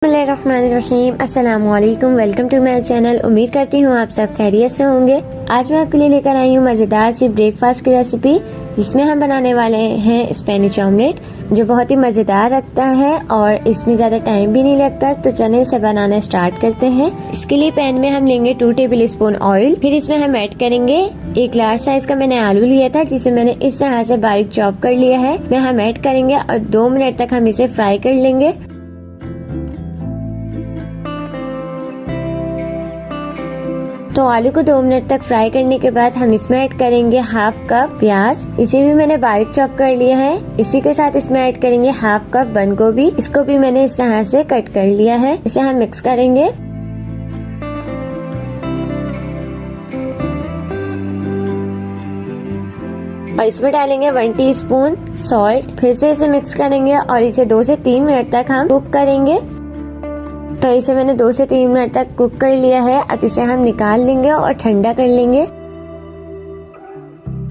बिस्मिल्लाहिर्रहमानिर्रहीम, अस्सलामुअलैकुम। Welcome to my channel. उम्मीद करती हूँ आप सब खैरियत से होंगे। आज मैं आपके लिए लेकर आई हूँ मज़ेदार सी ब्रेकफास्ट की रेसिपी, जिसमें हम बनाने वाले हैं स्पेनिश ऑमलेट, जो बहुत ही मज़ेदार लगता है और इसमें ज़्यादा टाइम भी नहीं लगता। तो चलिए इसे बनाना स्टार्ट करते हैं। इसके लिए पैन में हम लेंगे 2 टेबल स्पून ऑयल। फिर इसमें हम ऐड करेंगे एक लार्ज साइज का मैंने आलू लिया था, जिसे मैंने इस तरह से बारीक चॉप कर लिया है। मैं हम ऐड करेंगे और 2 मिनट तक हम इसे फ्राई कर लेंगे। तो आलू को 2 मिनट तक फ्राई करने के बाद हम इसमें ऐड करेंगे हाफ कप प्याज, इसे भी मैंने बारीक चॉप कर लिया है। इसी के साथ इसमें ऐड करेंगे हाफ कप बंद गोभी, इसको भी मैंने इस तरह से कट कर लिया है। इसे हम मिक्स करेंगे। और इसमें डालेंगे 1 टीस्पून सॉल्ट। फिर से इसे मिक्स करेंगे और इसे 2 से 3 मिनट तक हम कुक करेंगे। तो इसे मैंने 2 से 3 मिनट तक कुक कर लिया है। अब इसे हम निकाल लेंगे और ठंडा कर लेंगे।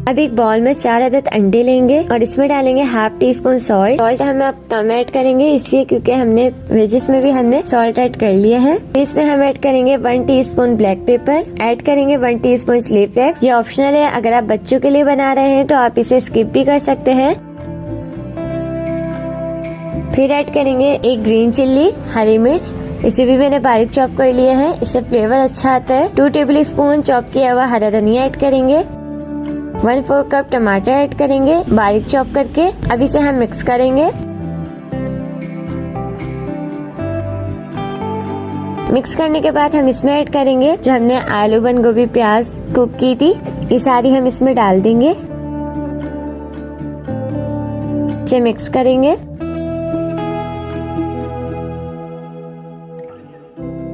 अब एक बाउल में 4 अदद अंडे लेंगे और इसमें डालेंगे हाफ टीस्पून सॉल्ट। सॉल्ट हम अब कम ऐड करेंगे, इसलिए क्योंकि हमने वेजेस में भी हमने सॉल्ट ऐड कर लिया है। इसमें हम ऐड करेंगे 1 टीस्पून ब्लैक पेपर, ऐड करेंगे 1 टीस्पून चिली फ्लेक्स। ये ऑप्शनल है, अगर आप बच्चों के लिए बना रहे हैं तो आप इसे स्किप भी कर सकते हैं। फिर ऐड करेंगे एक ग्रीन चिल्ली, हरी मिर्च, इसे भी मैंने बारीक चॉप कर लिया है, इससे फ्लेवर अच्छा आता है। 2 टेबल स्पून चॉप किया हुआ हरा धनिया ऐड करेंगे। 1/4 कप टमाटर ऐड करेंगे बारीक चॉप करके। अब इसे हम मिक्स करेंगे। मिक्स करने के बाद हम इसमें ऐड करेंगे जो हमने आलू बंद गोभी प्याज कुक की थी, ये सारी हम इसमें डाल देंगे। इसे मिक्स करेंगे।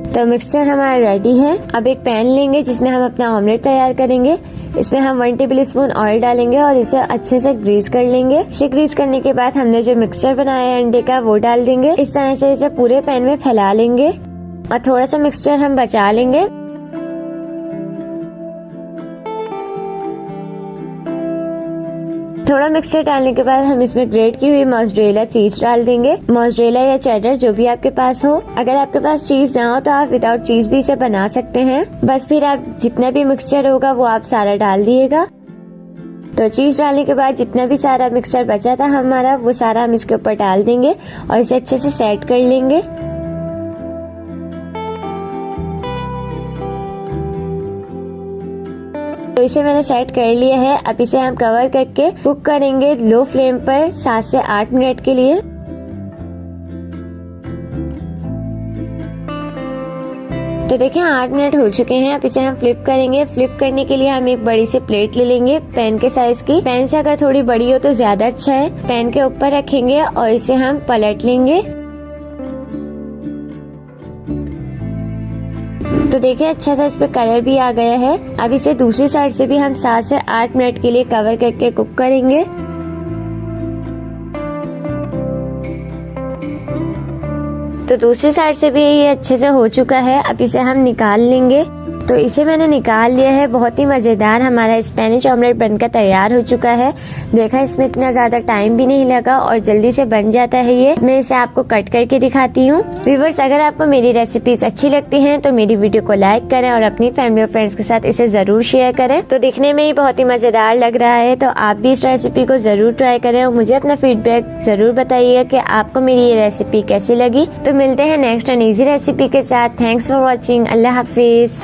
तो मिक्सचर हमारा रेडी है। अब एक पैन लेंगे जिसमें हम अपना ऑमलेट तैयार करेंगे। इसमें हम 1 टेबल स्पून ऑयल डालेंगे और इसे अच्छे से ग्रीस कर लेंगे। इसे ग्रीस करने के बाद हमने जो मिक्सचर बनाया है अंडे का, वो डाल देंगे। इस तरह से इसे पूरे पैन में फैला लेंगे और थोड़ा सा मिक्सचर हम बचा लेंगे। थोड़ा मिक्सचर डालने के बाद हम इसमें ग्रेट की हुई मोज़रेला चीज डाल देंगे। मोज़रेला या चेडर जो भी आपके पास हो। अगर आपके पास चीज ना हो तो आप विदाउट चीज भी इसे बना सकते हैं। बस फिर आप जितना भी मिक्सचर होगा वो आप सारा डाल दिएगा। तो चीज डालने के बाद जितना भी सारा मिक्सचर बचा था हमारा, वो सारा हम इसके ऊपर डाल देंगे और इसे अच्छे से सेट कर लेंगे। तो इसे मैंने सेट कर लिया है। अब इसे हम कवर करके कुक करेंगे लो फ्लेम पर 7 से 8 मिनट के लिए। तो देखिए 8 मिनट हो चुके हैं। अब इसे हम फ्लिप करेंगे। फ्लिप करने के लिए हम एक बड़ी सी प्लेट ले लेंगे पैन के साइज की। पैन से अगर थोड़ी बड़ी हो तो ज्यादा अच्छा है। पैन के ऊपर रखेंगे और इसे हम पलट लेंगे। तो देखिए अच्छा सा इस पे कलर भी आ गया है। अब इसे दूसरी साइड से भी हम 7 से 8 मिनट के लिए कवर करके कुक करेंगे। तो दूसरी साइड से भी ये अच्छे से हो चुका है। अब इसे हम निकाल लेंगे। तो इसे मैंने निकाल लिया है। बहुत ही मजेदार हमारा स्पेनिश ऑमलेट बनकर तैयार हो चुका है। देखा, इसमें इतना ज्यादा टाइम भी नहीं लगा और जल्दी से बन जाता है ये। मैं इसे आपको कट करके दिखाती हूँ। व्यूअर्स, अगर आपको मेरी रेसिपीज अच्छी लगती हैं तो मेरी वीडियो को लाइक करें और अपनी फैमिली और फ्रेंड्स के साथ इसे जरूर शेयर करें। तो दिखने में ही बहुत ही मजेदार लग रहा है, तो आप भी इस रेसिपी को जरूर ट्राई करें और मुझे अपना फीडबैक जरूर बताइएगा कि आपको मेरी ये रेसिपी कैसी लगी। तो मिलते हैं नेक्स्ट एंड इजी रेसिपी के साथ। Thanks for watching. Allah Hafiz.